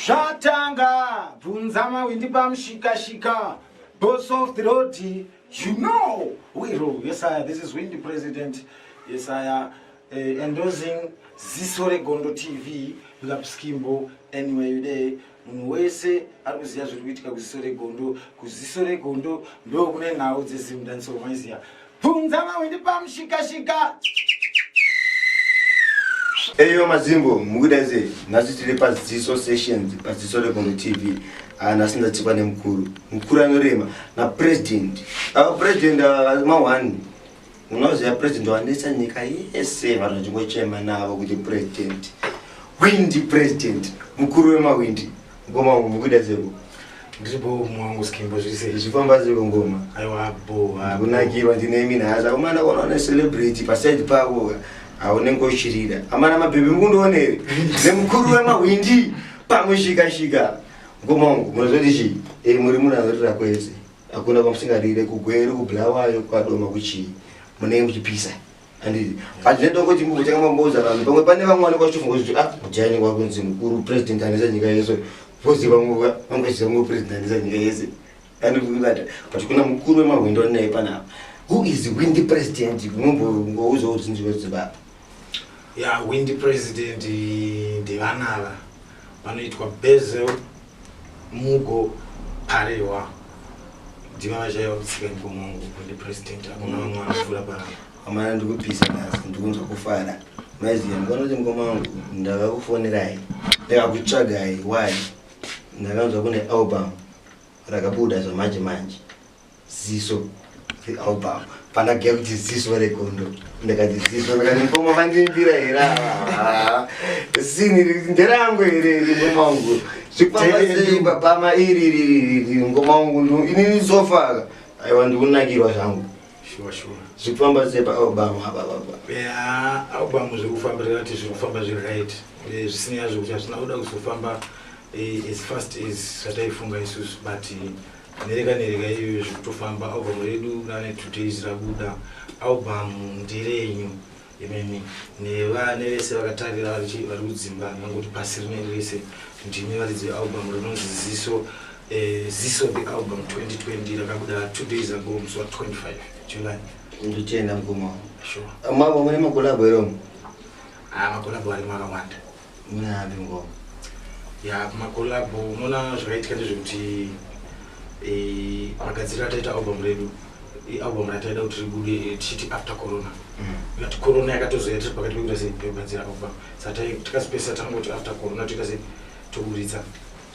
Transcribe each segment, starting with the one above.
Shatanga, Punzama Windipam Shika, boss of the road, you know, we roll. Yes, this is Windy President. Yes, endorsing Zisore Gondo TV, Lapskimbo, anyway, you day. Mwese aruzia zuluitika kuzisore gondo ndo kune nawo dzezimdanso mwaizia Punzama Windipam Shika. Eyo mazimbo mukudaze nasi tiri paziso sessions paziso Gondo TV nasinda tikwane mkuru anorema na president president mawani unoziya president wanesa nyika yese vanhu vachingocema navo kuti president Windy president mukuru wemawindi ngoma mukudazeko ndiripo mwangu skimbo zvise zvifamba zeko ngoma aiwa bo kunakirwa ndine mina hasa umana kona celebrity paside pako aunenge uchirira amana mabhebhi mukundoonere nemukuru wemawindi pamushika ngoma wangu munozoti chi muri munazorira kwese akuna kwamusingarire kugwere kublawayo kwadoma kuchii munenge muchipisa anditi azvinoita kuti munhu chakamboudza vanhu pamwe pane vamwe vanenge vachitofunga kuti mujani kwakunzi mukuru president anisa nyika yese vozi vamwe vangoziva mukuru president anisa nyika yese andikuvata kuti kuna mukuru wemahwindo anaye panapa who is Windy president mumbongouza kuti ndinoziva ya Windy president ndevanava vanoitwa Bezel Mugo Parewa ndiva vachaiva kutsika ndipomongo Windy president akuna vamwe vanofura panapa amana ndikupisa nasi ndikunzwa kufara maiziya ndikanoti ngoma wangu ndakakufonerai ndakakutsvagai why ndakanzwa kune album rakabuda zvamanje manje Ziso the album pandagaya kuti Ziso regondo ndakati Ziso ndakati ngoma vandimbira hera sini nderangu here ngoma wangu zvikupamba pama iri ngoma wangu inini zofaka aiwa ndikunakirwa zvangu sure zvifamba sepa album album zvikufamba relati zvikufamba right zvisina yazvo kuti hazvina kuda kuzofamba as fast as zvataifunga isusu but nereka iyo zvikutofamba album redu rane 2 days rabuda album ndirenyu imeni nevane vese vakatarira vari kudzimba nangoti pasi rine rese ndimi varidzi album rinonzi Ziso the album 2020 rakabuda 2 days ago musi wa 25 July nditenda ngoma sure amabo mune makolabo eromo makolabo ari makawanda munabe ngoma ya makolabo unoona zvakaitika ndezvekuti magadziro ataita album redu album rataida kuti ribude tichiti after corona ngati corona yakatozoya tiri pakati pekuita sei pekugadzira album saka tikazipesa tangoti after corona toita sei toburitsa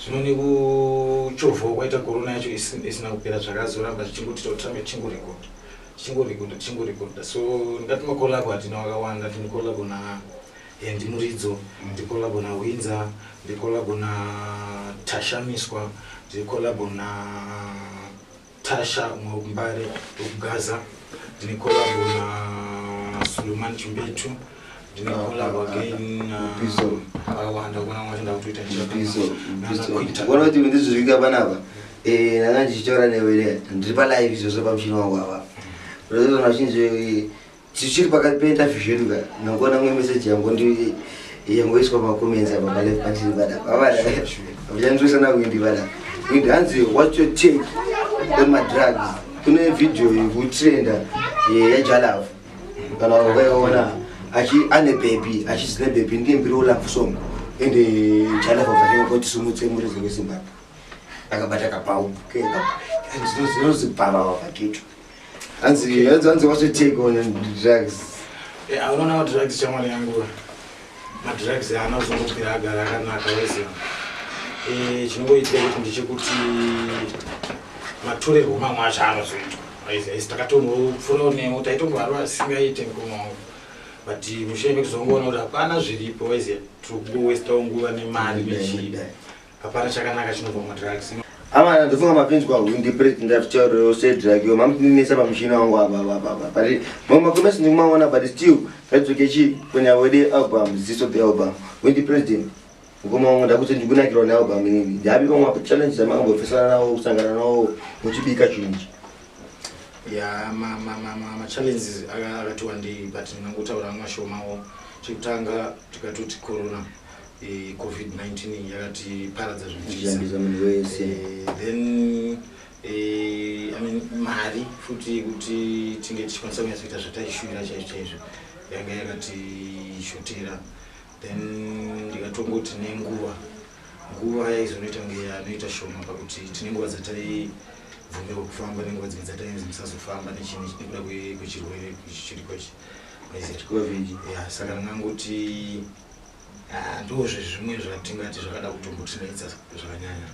zvino nekuchovhwa kwaita corona yacho isina kupera zvakazoramba zvichingoti totambe chingorekodha so ndati makolabo hatina wakawanda ndinikolabo na ndimuridzo ndikolabo na Winza ndikolabo na Tasha Miswa ndikolabo na Tasha Mbare okugaza ndikolabo na Suleiman Chimbetu ndikolabo again awanda kuna mwenda kutoita Piso wana kuti ndizvika panapa nakandichitora newe ndiri pa live izvo pamuchini wangu apa Rezo machinje tichiri pakati peinterview zvedu ka nangona mwe message yangu ndi yangoiswa makomenzi apa pale pantiri bada baba vyanzwisa na Windy bada Windy hanzi what your take on my drugs kune video ikutrenda yaJalavu kana wakaona ane baby achizine baby ndimbiro love song ende Jalavu vakati sumutse muri zvezimbabwe akabata kapau keka zvinozibhara wakitu Anzi what's your take on drugs? I don't know drugs chamwari yangu. Ma drugs anozongopira agara akanaka wese. Chinongoitika kuti ndichekuti matorerwo mamwe acho anozoitwa. Aizi takatomufuna nemo taitongwarwa singaite ngoma. But mushure mekuzongoona kuti hapana zviripo waizi tiri nguva nemari mechida. Hapana chakanaka chinobva madrugs. Ama ndofunga mapenzi kwa Windy president after said drug yo mamtinisa pamushina wangu apa pari mama komesi ndimaona but still katsokechi kwenye wede album Ziso the album Windy president ngoma wangu ndakuti ndikunakirwa na album nini ndabi kwa challenge za mambo ofisana nao kusangana nao muchibika chunji ya ma challenges akatiwandi but ndinongotaura mashoma wo chikutanga tikatoti corona COVID-19 yakati paradza zvinotiza then mari futi kuti tinge tichikwanisa kunyatsoita zvataishuvira chaizvo yanga yakatishotera. Then ndikatongoti nguva yaizonoita kunge yanoita shoma pakuti tine nguva dzataibvumirwa kufamba nenguva dzimwe dzatainzi musazofamba nekuda kwechirwere chiri kwachi saka ndingangoti ndozve zvimwe zvatingati zvakada kutombotinaidza zvakanyanya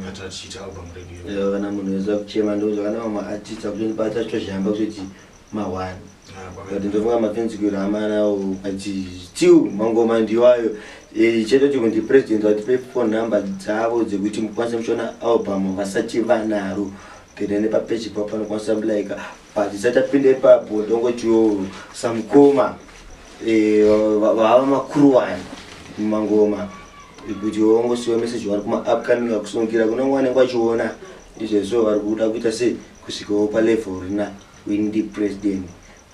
ata tichiita album radio. Kana munhu weza kuchema ndo zvakana maartista kutobata chozhamba kuti ma1 kuti ndofunga mapenzikiro amanawo ati still mangoma ndiwayo chetoti kuti president atipe phone number dzavo dzekuti mukwanise kushona album vasati vanaro then nepapage papo panokwanisa like but isatapinde papo ndongotiwo samkoma vava makuru wani mangoma kuti wongosiwa message vari kuma upcoming akusungirira kuna mwana kwachiona izvezvo vari kuda kuita sei kusvikawo palevel rina windi president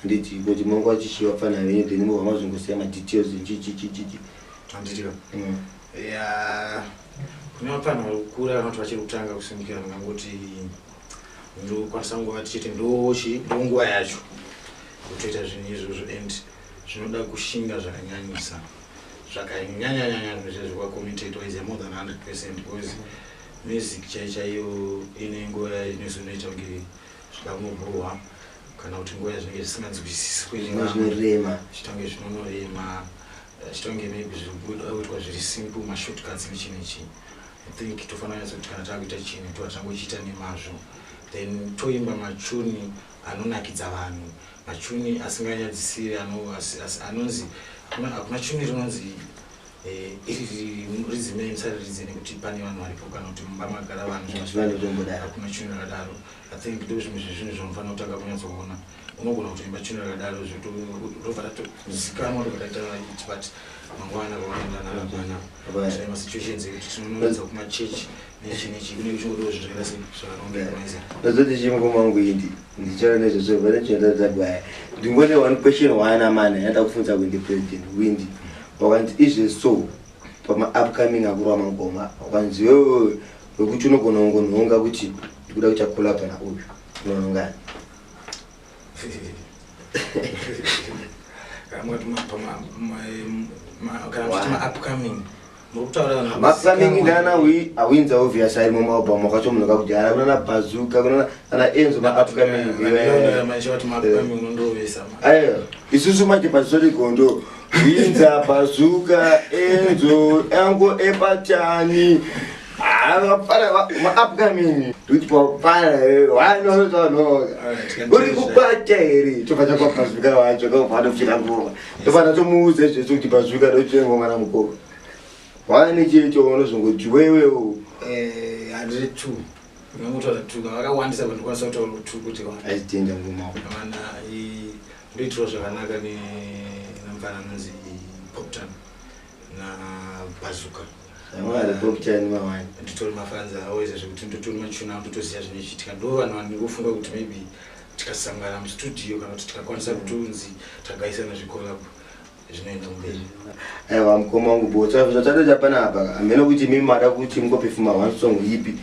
handiti kuti mongo achishiwa fana venye then mova mazongosiya madetails chichichichichi handitika kune mapano vari kukura vanoti vachiri kutanga kusungirira ndingangoti ndokwanisa nguva tichiti ndonguva yacho kutoita zvinhu izvozvo and zvinoda kushinga zvakanyanyisa zvakanyanyanyanya zvakwakomitate wise more than 100% because music chaiyo ine nguva inozonoita kunge zvakamubohwa kana kuti nguva zvinenge zvisinganzwisisi kwezvinorema chitange zvinonorema chitange maybe zvirikuitwa zviri simple mashortcuts nechinechi. I think tofanira kuti kana takuita chinhu totangochiita nemazvo then toimba machuni anonakidza vanhu, machuni asinganyadzisiri anonzi hakuna chuni rinonzi iri rizime musariridze nekuti pane vanhu varipo kana kuti mumba magara vanhu hakuna chuni rakadaro. I think ndo zvimwe zvezvinhu zvanofanira kutanga kunyatsokuona. Unogona kutoimba chuni rakadaro zvotobva ratozikanwa rikataita it but mangwana vaenda masituations ekuti tinonoedza kumachechi nechinechi kune chingodo zvakaita sezvakanongeza ndozoti chimukoma wangu indi ndichara nezvozvo vane chinotadzagwaya ndingone one question waana mana yanda kufunza kuindi president windi wakanzi izve so pama upcoming akuru amangoma wakanzi wewe wekuti unogona kungonhonga kuti ndikuda kuchakula pana uyu unonhongani upcoming ndana awinza obvious ari mumaobhamu akachomunoka kuti ana kuna Bazooka kuna ana Enzo ma-upcoming isusu manje pasori gondo winza Bazooka Enzo Engo Epatani ma-upcoming kuti papana wanononoka uri kubata here tofana kwa Bazooka wacho kaufana kuchira ngoma tofana tomuudza izvezvo kuti Bazooka ndochengoma namukoma wani chicho unozongoti wewe handiri 2 ndinongotara 2 vakawandisa vanhu kwanisa kutaura 2 kuti aitenda ngoma kana ndoitiro zvakanaka nemufana anonzi Poptan naBazooka amara Poptan mawani nditori mafanza aweza zvekuti ndotori machuna ndotoziya zvinochitika ndo vanhu vanongofunga kuti maybe tikasangana mustudio kana kuti tikakwanisa kutonzi tagaisana zvikolabo zvinoenda mberi. Aiwa mukoma wangu botsa zvataita panapa amene kuti mimi mada kuti mungopefuma one song ipi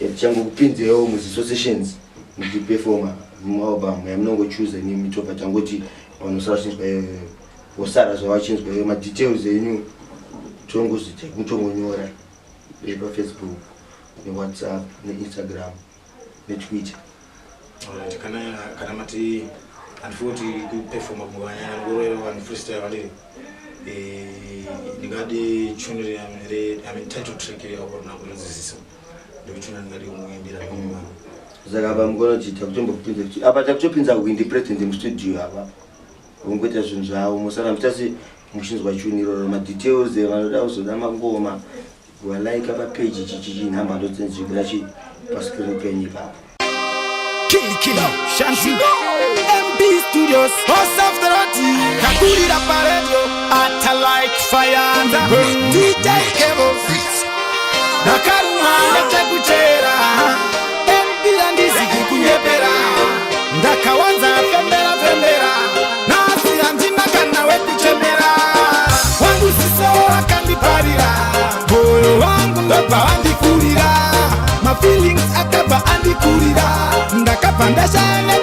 yachangu kupinzewo muzisociations muchiperforma mualbum yamunongochoose nimi topa changoti vanosarachinzwa osara zvavachinzwa madetails enyu tongozita mutongonyora pafacebook newhatsapp neinstagram netwitter. Alright, kana mati anfuti kuperforma kumwanya ngorero van freestyle vale ndingade chunire title track yaona kunozisisa ndikuchuna ndingade kumuimbira ngoma zakaba mkono chita kutombo kupinza apa takutopinza kuindi president mu studio apa ungoita zvinhu zvawo musana mutasi mushinzwa chuniro ma details evanoda kuzoda mangoma wa like apa page chichi namba ndotsenjira chi pa screen penye pa Killer Shanti MB Studios House of the Roti Kakuri Raparejo Ata like fire DJ Kevo Nakaruma Natakuchera MB Andizi Kikunyepera Ndakawanza Fembera Nasi Anjina Kana Wekuchemera Wangu Siso Akandi Parira akabva andikurira, my feelings akabva andikurira, ndakabva ndashanda